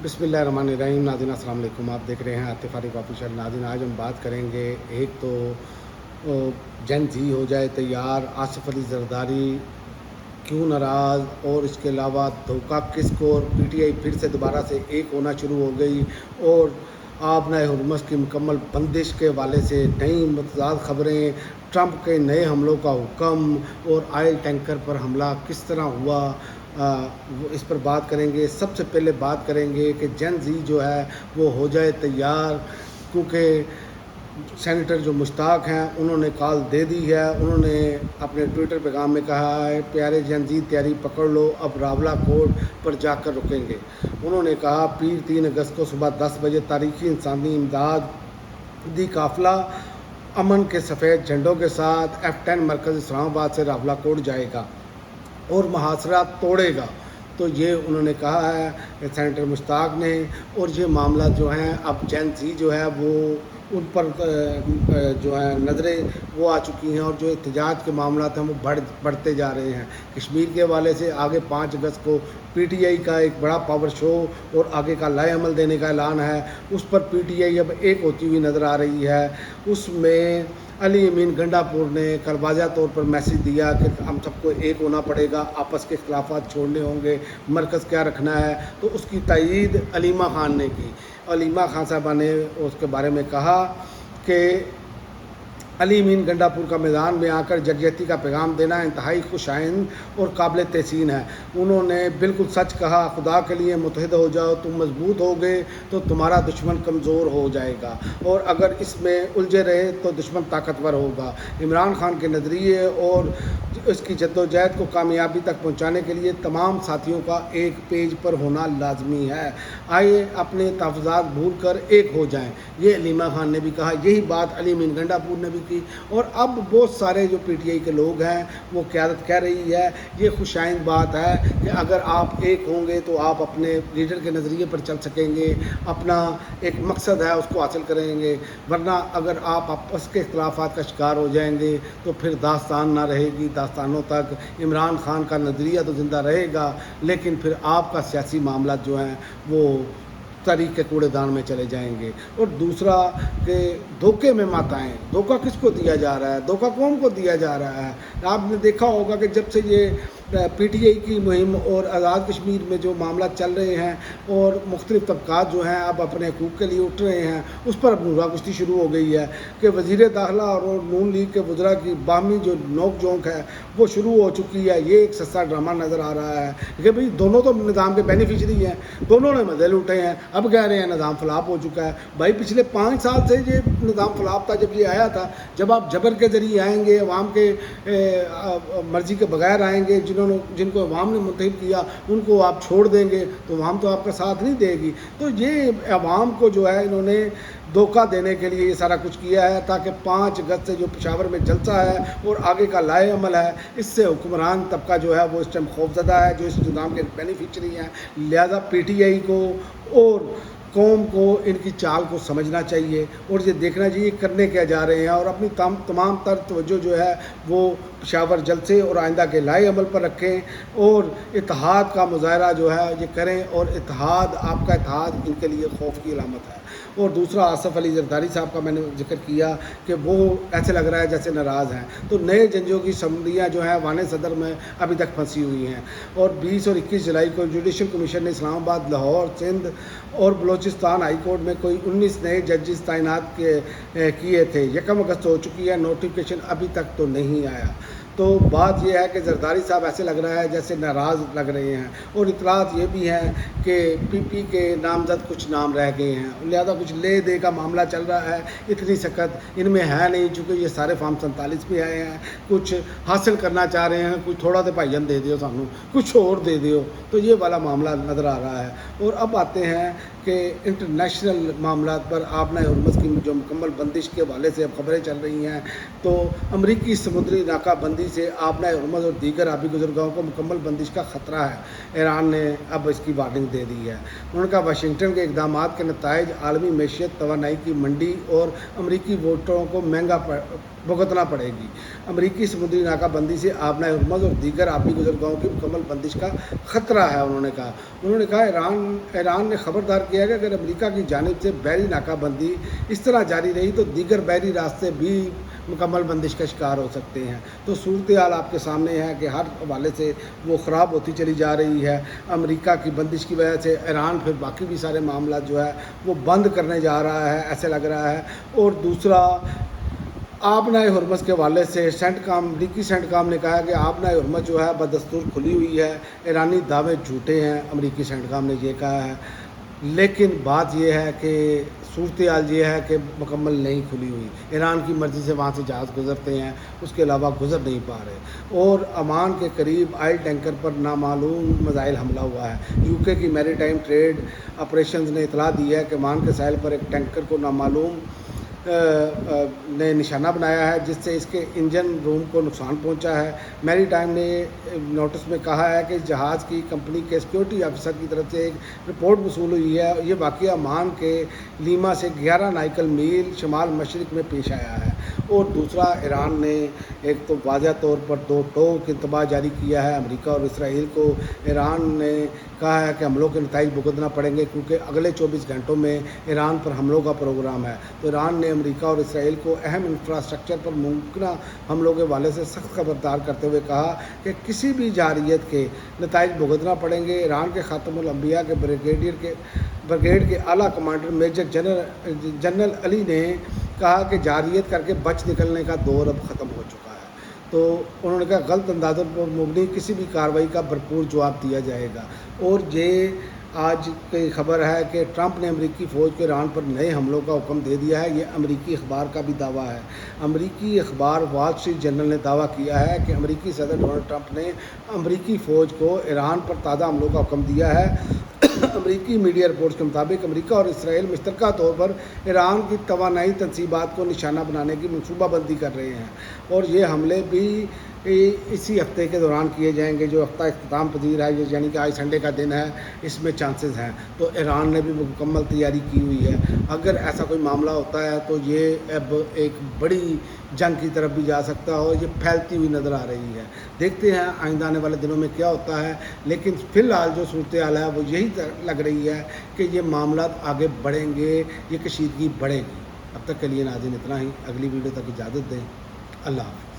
बिस्मिल्लाहिर्रहमानिर्रहीम। नाज़रीन अस्सलाम वालेकुम। आप देख रहे हैं आतिफ़ आरिफ ऑफिशियल। नाज़रीन आज हम बात करेंगे, एक तो जन जी हो जाए तैयार, आसिफ अली जरदारी क्यों नाराज़, और इसके अलावा धोखा किसको, और पीटीआई फिर से दोबारा से एक होना शुरू हो गई, और आबनाए हुर्मुज़ की मुकम्मल बंदिश के हवाले से नई मतदाद खबरें, ट्रंप के नए हमलों का हुक्म, और ऑयल टैंकर पर हमला किस तरह हुआ, वो इस पर बात करेंगे। सबसे पहले बात करेंगे कि जन जी जो है वो हो जाए तैयार, क्योंकि सेनेटर जो मुश्ताक हैं उन्होंने कॉल दे दी है। उन्होंने अपने ट्विटर पैगाम में कहा है, प्यारे जन जी तैयारी पकड़ लो, अब रावला कोर्ट पर जाकर रुकेंगे। उन्होंने कहा, पीर 3 अगस्त को सुबह 10 बजे तारीखी इंसानी इमदाद दी काफिला अमन के सफ़ेद झंडों के साथ F10 मरकज़ इस्लामाबाद से रावला कोर्ट जाएगा और मुहासरा तोड़ेगा। तो ये उन्होंने कहा है सेनेटर मुश्ताक ने। और ये मामला जो हैं, अब जन जी जो है वो उन पर जो है नज़रें वो आ चुकी हैं, और जो एहतजाज के मामला हैं वो बढ़ते जा रहे हैं। कश्मीर के हवाले से आगे 5 अगस्त को पीटीआई का एक बड़ा पावर शो और आगे का लाए अमल देने का ऐलान है। उस पर पीटीआई अब एक होती हुई नज़र आ रही है। उसमें अली अमीन गंडापुर ने कल वाज़ा तौर पर मैसेज दिया कि हम सबको एक होना पड़ेगा, आपस के इख्तिलाफ़ात छोड़ने होंगे, मरकज़ क्या रखना है। तो उसकी तायीद अलीमा ख़ान ने की। अलीमा ख़ान साहबा ने उसके बारे में कहा कि अली अमीन गंडापुर का मैदान में आकर यकजहती का पैगाम देना इंतहाई खुशाइंद और काबिल तहसीन है। उन्होंने बिल्कुल सच कहा, खुदा के लिए मुत्तहिद हो जाओ, तुम मजबूत होगे तो तुम्हारा दुश्मन कमज़ोर हो जाएगा, और अगर इसमें उलझे रहे तो दुश्मन ताकतवर होगा। इमरान खान के नज़रिए और इसकी जद्दोजहद को कामयाबी तक पहुँचाने के लिए तमाम साथियों का एक पेज पर होना लाजमी है। आइए अपने तहफ़्फ़ुज़ात भूल कर एक हो जाएँ, ये अलीमा खान ने भी कहा। यही बात अली अमीन गंडापुर ने भी की। और अब बहुत सारे जो पीटीआई के लोग हैं वो क़यादत कह रही है, ये खुशाइंद बात है कि अगर आप एक होंगे तो आप अपने लीडर के नज़रिए पर चल सकेंगे, अपना एक मकसद है उसको हासिल करेंगे। वरना अगर आप आपस के इख्तिलाफ़ात का शिकार हो जाएंगे तो फिर दास्तान ना रहेगी। दास्तानों तक इमरान खान का नज़रिया तो ज़िंदा रहेगा, लेकिन फिर आपका सियासी मामला जो हैं वो तारीख के कूड़ेदान में चले जाएंगे। और दूसरा कि धोखे में मत आएँ। धोखा किसको दिया जा रहा है, धोखा कौन को दिया जा रहा है। आपने देखा होगा कि जब से ये पीटीआई की मुहिम और आज़ाद कश्मीर में जो मामला चल रहे हैं और मुख्तलिफ तबकात जो हैं अब अपने हकूक़ के लिए उठ रहे हैं, उस पर अब नूरा कुश्ती शुरू हो गई है कि वज़ीर दाखिला और नून लीग के वज़रा की बाहमी जो नोक झोंक है वो शुरू हो चुकी है। ये एक सस्ता ड्रामा नज़र आ रहा है कि भाई दोनों तो निज़ाम के बेनिफिशरी हैं, दोनों ने मज़े लूटे हैं। अब कह रहे हैं निज़ाम फ़लाप हो चुका है। भाई पिछले 5 साल से ये निज़ाम फ़लाप था। जब ये आया था, जब आप जबर के ज़रिए आएंगे, अवाम के मर्ज़ी के बगैर आएंगे, जिनको अवाम ने मुंतखब किया उनको आप छोड़ देंगे तो अवाम तो आपका साथ नहीं देगी। तो ये अवाम को जो है इन्होंने धोखा देने के लिए ये सारा कुछ किया है, ताकि 5 अगस्त से जो पेशावर में जलसा है और आगे का लाए अमल है, इससे हुक्मरान तबका जो है वो इस टाइम खौफजदा है, जो इस निज़ाम के बेनिफिशरी हैं। लिहाजा पीटीआई को और कौम को इनकी चाल को समझना चाहिए और ये देखना चाहिए करने क्या जा रहे हैं, और अपनी तमाम तर तवज्जो जो है वो पेशावर जलसे और आइंदा के लाए अमल पर रखें और इत्तेहाद का मुजाहरा जो है ये करें। और इत्तेहाद, आपका इत्तेहाद इनके लिए खौफ की अलामत है। और दूसरा, आसिफ अली जरदारी साहब का मैंने जिक्र किया कि वो ऐसे लग रहा है जैसे नाराज़ हैं। तो नए जंजों की असम्बलियाँ जो हैं वाने सदर में अभी तक फंसी हुई हैं, और 20 और 21 जुलाई को जुडिशल कमीशन ने इस्लामाबाद, लाहौर, सिंध और बलोचिस्तान हाई कोर्ट में कोई 19 नए जजेस तैनात किए थे। 1 अगस्त हो चुकी है, नोटिफिकेशन अभी तक तो नहीं आया। तो बात यह है कि जरदारी साहब ऐसे लग रहा है जैसे नाराज़ लग रहे हैं, और इतलात ये भी हैं कि पीपी के नामजद कुछ नाम रह गए हैं, लिहाजा कुछ ले दे का मामला चल रहा है। इतनी सख्त इनमें है नहीं, चूँकि ये सारे फार्म 47 पे आए हैं, कुछ हासिल करना चाह रहे हैं, कुछ थोड़ा तो भाईजन दे दियो, सानू कुछ और दे दियो, तो ये वाला मामला नज़र आ रहा है। और अब आते हैं कि इंटरनेशनल मामला पर आबनाए हुर्मुज़ की जो मुकम्मल बंदिश के हवाले से अब खबरें चल रही हैं। तो अमरीकी समुद्री नाकाबंदी بندی سے آبنۂ ہرمز اور دیگر آبی گزرگاہوں کو مکمل بندش کا خطرہ ہے۔ ایران نے اب اس کی وارننگ دے دی ہے۔ انہوں نے کہا واشنگٹن کے اقدامات کے نتائج عالمی معیشت، توانائی کی منڈی اور امریکی ووٹروں کو مہنگا بھگتنا پڑے گی۔ امریکی سمندری ناکہ بندی سے آبنۂ ہرمز اور دیگر آبی گزرگاہوں کی مکمل بندش کا خطرہ ہے۔ انہوں نے کہا ایران نے خبردار کیا ہے کہ اگر امریکہ کی جانب سے بحری ناکہ بندی اس طرح جاری رہی تو دیگر بحری راستے بھی مکمل بندش کا شکار ہو سکتے ہیں۔ تو صورتحال آپ کے سامنے ہے کہ ہر حوالے سے وہ خراب ہوتی چلی جا رہی ہے۔ امریکہ کی بندش کی وجہ سے ایران پھر باقی بھی سارے معاملات جو ہے وہ بند کرنے جا رہا ہے، ایسے لگ رہا ہے۔ اور دوسرا، آبنۂ ہرمز کے حوالے سے امریکی سینٹ کام نے کہا کہ آبنۂ ہرمز جو ہے بدستور کھلی ہوئی ہے۔ ایرانی دعوے جھوٹے ہیں، امریکی سینٹ کام نے یہ کہا ہے، لیکن بات یہ ہے کہ صورتحال یہ ہے کہ مکمل نہیں کھلی ہوئی۔ ایران کی مرضی سے وہاں سے جہاز گزرتے ہیں، اس کے علاوہ گزر نہیں پا رہے۔ اور عمان کے قریب آئل ٹینکر پر نامعلوم میزائل حملہ ہوا ہے۔ یو کے کی میری ٹائم ٹریڈ آپریشنز نے اطلاع دی ہے کہ عمان کے ساحل پر ایک ٹینکر کو نامعلوم نے نشانہ بنایا ہے، جس سے اس کے انجن روم کو نقصان پہنچا ہے۔ میری ٹائم نے نوٹس میں کہا ہے کہ اس جہاز کی کمپنی کے سیکیورٹی آفیسر کی طرف سے ایک رپورٹ موصول ہوئی ہے۔ یہ واقعہ عمان کے لیما سے 11 نائکل میل شمال مشرق میں پیش آیا ہے۔ اور دوسرا، ایران نے ایک تو واضح طور پر 2 ٹوک انتباہ جاری کیا ہے امریکہ اور اسرائیل کو۔ ایران نے کہا ہے کہ حملوں کے نتائج بھگتنا پڑیں گے کیونکہ اگلے 24 گھنٹوں میں ایران پر حملوں کا پروگرام ہے۔ تو ایران نے امریکہ اور اسرائیل کو اہم انفراسٹرکچر پر ممکنہ حملوں کے حوالے سے سخت خبردار کرتے ہوئے کہا کہ کسی بھی جارحیت کے نتائج بھگتنا پڑیں گے۔ ایران کے خاتم الانبیاء کے بریگیڈ کے اعلیٰ کمانڈر میجر جنرل علی نے کہا کہ جارحیت کر کے بچ نکلنے کا دور اب ختم ہو چکا ہے۔ تو انہوں نے کہا غلط اندازوں پر مبنی کسی بھی کارروائی کا بھرپور جواب دیا جائے گا۔ اور یہ آج کی خبر ہے کہ ٹرمپ نے امریکی فوج کو ایران پر نئے حملوں کا حکم دے دیا ہے۔ یہ امریکی اخبار کا بھی دعویٰ ہے۔ امریکی اخبار وال اسٹریٹ جرنل نے دعویٰ کیا ہے کہ امریکی صدر ڈونلڈ ٹرمپ نے امریکی فوج کو ایران پر تازہ حملوں کا حکم دیا ہے۔ امریکی میڈیا رپورٹس کے مطابق امریکہ اور اسرائیل مشترکہ طور پر ایران کی توانائی تنصیبات کو نشانہ بنانے کی منصوبہ بندی کر رہے ہیں، اور یہ حملے بھی اسی ہفتے کے دوران کیے جائیں گے جو ہفتہ اختتام پذیر ہے، یعنی کہ آج سنڈے کا دن ہے، اس میں چانسز ہیں۔ تو ایران نے بھی مکمل تیاری کی ہوئی ہے۔ اگر ایسا کوئی معاملہ ہوتا ہے تو یہ اب ایک بڑی جنگ کی طرف بھی جا سکتا ہے اور یہ پھیلتی ہوئی نظر آ رہی ہے۔ دیکھتے ہیں آئندہ آنے والے دنوں میں کیا ہوتا ہے، لیکن فی الحال جو صورتحال ہے وہ یہی لگ رہی ہے کہ یہ معاملات آگے بڑھیں گے، یہ کشیدگی بڑھے گی۔ اب تک کے لیے ناظرین اتنا ہی، اگلی ویڈیو تک اجازت دیں۔ اللہ حافظ۔